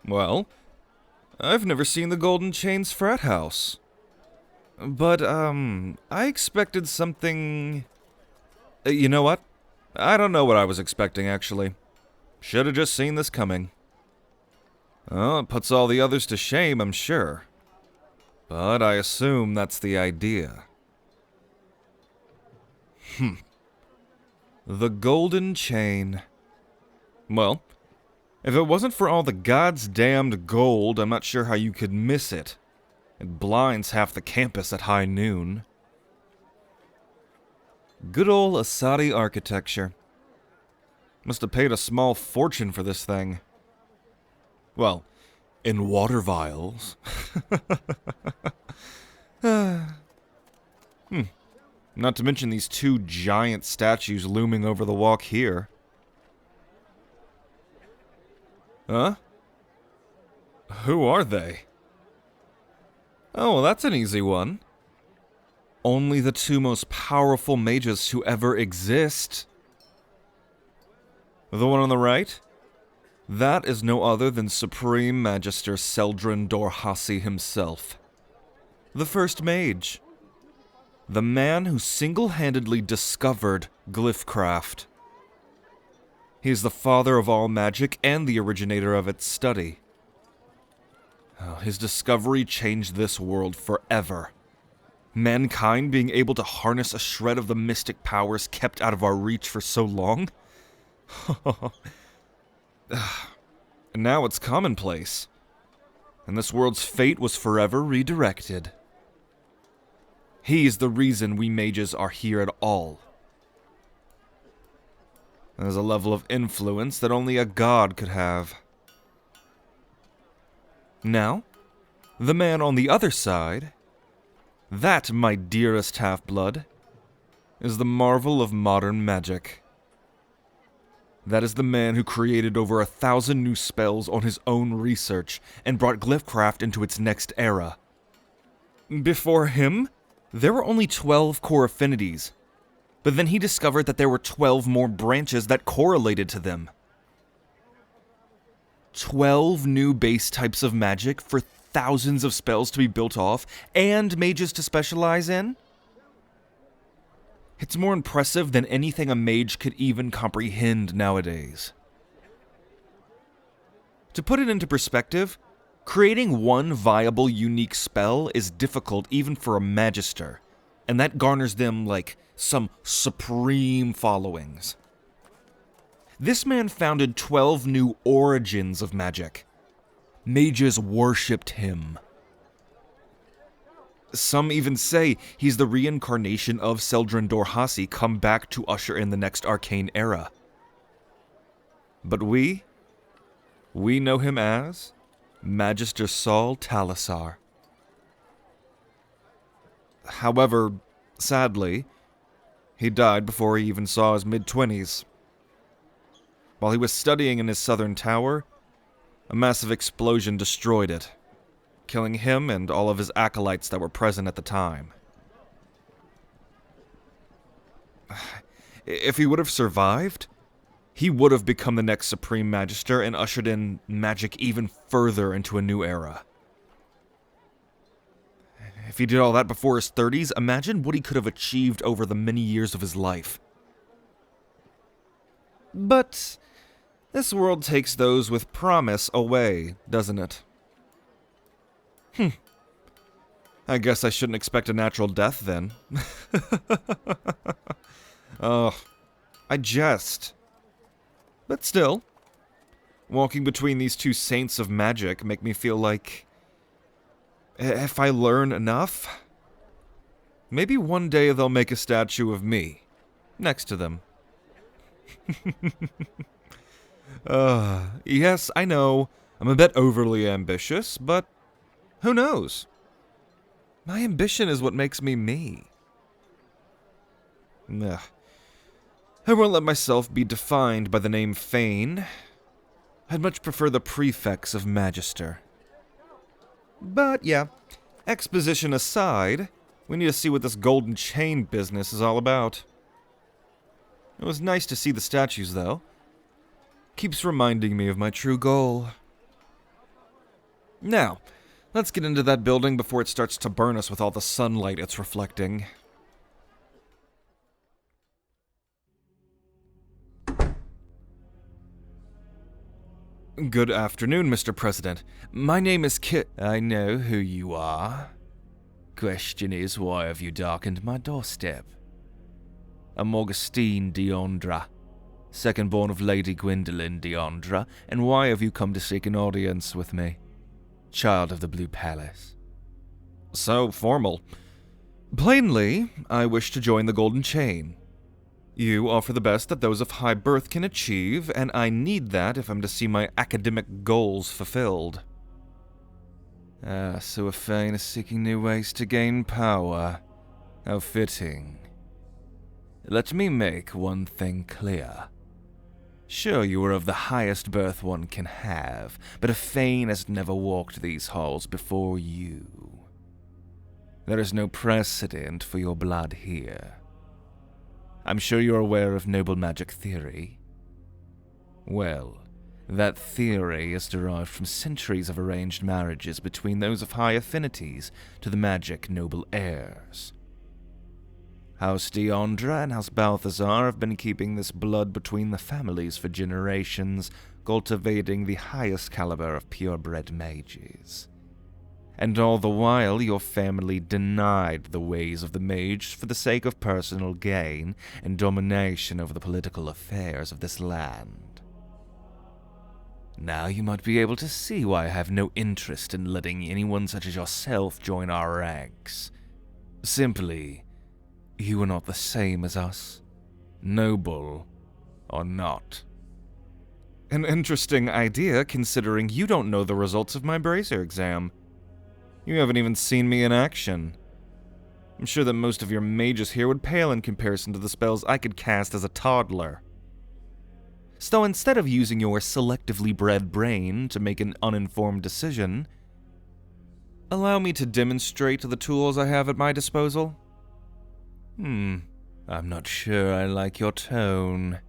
Well, I've never seen the Golden Chains frat house. But, I expected something... You know what? I don't know what I was expecting, actually. Should have just seen this coming. Well, it puts all the others to shame, I'm sure. But I assume that's the idea. The Golden Chain. Well, if it wasn't for all the God's damned gold, I'm not sure how you could miss it. It blinds half the campus at high noon. Good old Asadi architecture. Must have paid a small fortune for this thing. Well, in water vials. Not to mention these two giant statues looming over the walk here. Huh? Who are they? Oh, well, that's an easy one. Only the two most powerful mages to ever exist. The one on the right? That is no other than Supreme Magister Seldrin Dorhasi himself. The first mage. The man who single-handedly discovered glyphcraft. He is the father of all magic and the originator of its study. His discovery changed this world forever. Mankind being able to harness a shred of the mystic powers kept out of our reach for so long? And now it's commonplace. And this world's fate was forever redirected. He's the reason we mages are here at all. There's a level of influence that only a god could have. Now, the man on the other side, that, my dearest half-blood, is the marvel of modern magic. That is the man who created over 1,000 new spells on his own research and brought glyphcraft into its next era. Before him, there were only 12 core affinities, but then he discovered that there were 12 more branches that correlated to them. 12 new base types of magic for thousands of spells to be built off, and mages to specialize in? It's more impressive than anything a mage could even comprehend nowadays. To put it into perspective, creating one viable, unique spell is difficult even for a magister, and that garners them, like, some supreme followings. This man founded 12 new origins of magic. Mages worshipped him. Some even say he's the reincarnation of Seldrin Dorhasi come back to usher in the next arcane era. But we know him as Magister Saul Talasar. However, sadly, he died before he even saw his mid-20s. While he was studying in his southern tower, a massive explosion destroyed it, killing him and all of his acolytes that were present at the time. If he would have survived, he would have become the next Supreme Magister and ushered in magic even further into a new era. If he did all that before his 30s, imagine what he could have achieved over the many years of his life. But this world takes those with promise away, doesn't it? I guess I shouldn't expect a natural death then. I jest. But still, walking between these two saints of magic make me feel like if I learn enough, maybe one day they'll make a statue of me next to them. Yes, I know, I'm a bit overly ambitious, but who knows? My ambition is what makes me me. I won't let myself be defined by the name Fane. I'd much prefer the prefix of Magister. But yeah, exposition aside, we need to see what this golden chain business is all about. It was nice to see the statues, though. Keeps reminding me of my true goal. Now, let's get into that building before it starts to burn us with all the sunlight it's reflecting. Good afternoon, Mr. President. My name is I know who you are. Question is, why have you darkened my doorstep? I'm Augustine Deandra, second born of Lady Gwendolyn Deandra, and why have you come to seek an audience with me? Child of the Blue Palace. So formal. Plainly, I wish to join the Golden Chain. You offer the best that those of high birth can achieve, and I need that if I'm to see my academic goals fulfilled. So a Fane is seeking new ways to gain power. How fitting. Let me make one thing clear. Sure, you are of the highest birth one can have, but a Fane has never walked these halls before you. There is no precedent for your blood here. I'm sure you're aware of noble magic theory. Well, that theory is derived from centuries of arranged marriages between those of high affinities to the magic noble heirs. House Deandra and House Balthazar have been keeping this blood between the families for generations, cultivating the highest caliber of purebred mages. And all the while, your family denied the ways of the mage for the sake of personal gain and domination over the political affairs of this land. Now you might be able to see why I have no interest in letting anyone such as yourself join our ranks. Simply, you are not the same as us, noble or not. An interesting idea, considering you don't know the results of my bracer exam. You haven't even seen me in action. I'm sure that most of your mages here would pale in comparison to the spells I could cast as a toddler. So instead of using your selectively bred brain to make an uninformed decision, allow me to demonstrate the tools I have at my disposal. I'm not sure I like your tone.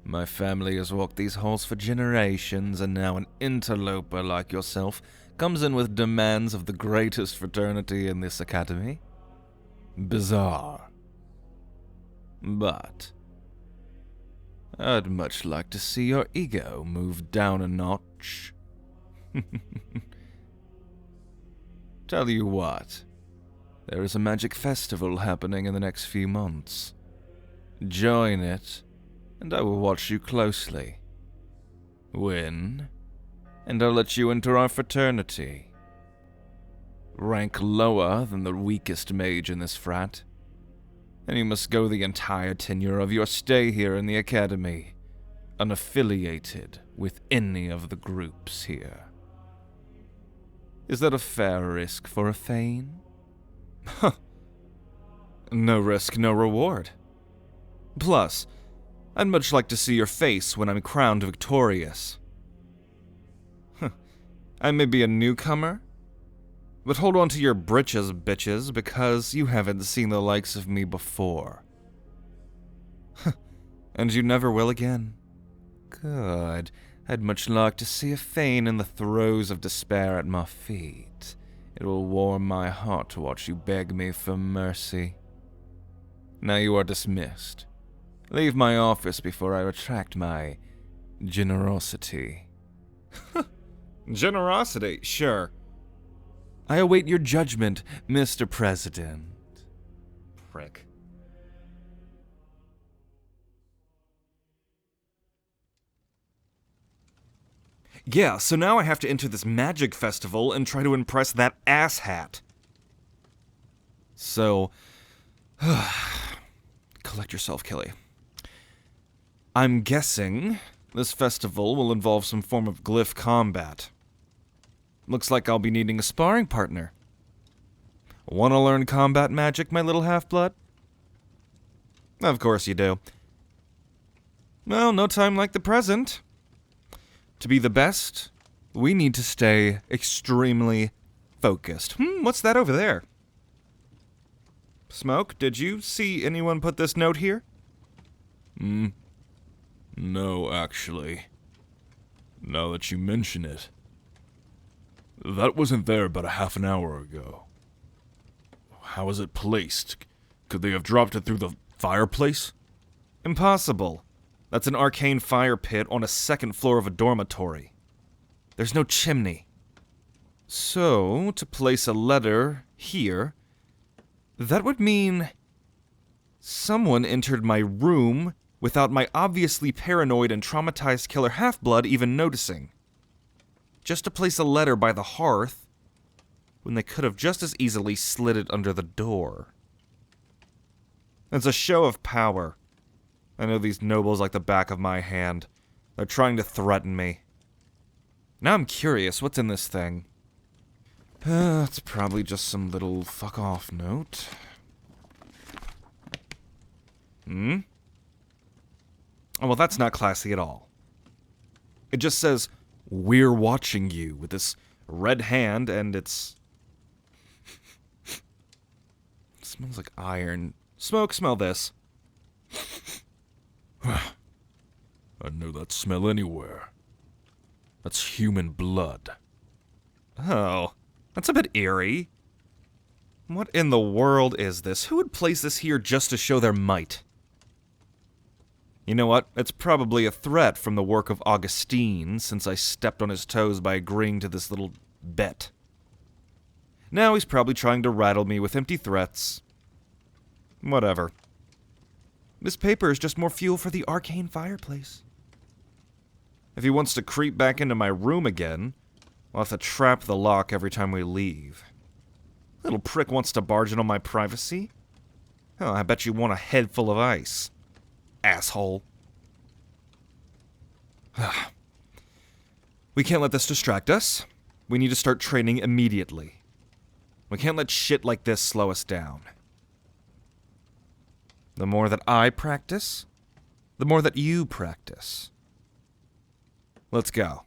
My family has walked these halls for generations, and now an interloper like yourself comes in with demands of the greatest fraternity in this academy. Bizarre. But I'd much like to see your ego move down a notch. Tell you what, there is a magic festival happening in the next few months. Join it, and I will watch you closely. Win, and I'll let you enter our fraternity. Rank lower than the weakest mage in this frat, and you must go the entire tenure of your stay here in the academy, unaffiliated with any of the groups here. Is that a fair risk for a Fane? Huh. No risk, no reward. Plus, I'd much like to see your face when I'm crowned victorious. I may be a newcomer, but hold on to your britches, bitches, because you haven't seen the likes of me before. And you never will again. Good. I'd much like to see a Fane in the throes of despair at my feet. It will warm my heart to watch you beg me for mercy. Now you are dismissed. Leave my office before I retract my generosity. Generosity, sure. I await your judgment, Mr. President. Prick. Yeah, so now I have to enter this magic festival and try to impress that asshat. So, collect yourself, Killy. I'm guessing this festival will involve some form of glyph combat. Looks like I'll be needing a sparring partner. Want to learn combat magic, my little half-blood? Of course you do. Well, no time like the present. To be the best, we need to stay extremely focused. What's that over there? Smoke, did you see anyone put this note here? No, actually. Now that you mention it, that wasn't there about a half an hour ago. How is it placed? Could they have dropped it through the fireplace? Impossible. That's an arcane fire pit on a second floor of a dormitory. There's no chimney. So, to place a letter here, that would mean someone entered my room without my obviously paranoid and traumatized killer half-blood even noticing. Just to place a letter by the hearth, when they could have just as easily slid it under the door. It's a show of power. I know these nobles like the back of my hand. They're trying to threaten me. Now I'm curious, what's in this thing? It's probably just some little fuck-off note. Oh, well, that's not classy at all. It just says, "We're watching you," with this red hand, and it's... It smells like iron. Smoke, smell this. I know that smell anywhere. That's human blood. Oh, that's a bit eerie. What in the world is this? Who would place this here just to show their might? You know what? It's probably a threat from the work of Augustine, since I stepped on his toes by agreeing to this little bet. Now he's probably trying to rattle me with empty threats. Whatever. This paper is just more fuel for the arcane fireplace. If he wants to creep back into my room again, I'll have to trap the lock every time we leave. Little prick wants to barge in on my privacy? Oh, I bet you want a head full of ice. Asshole. We can't let this distract us. We need to start training immediately. We can't let shit like this slow us down. The more that I practice, the more that you practice. Let's go.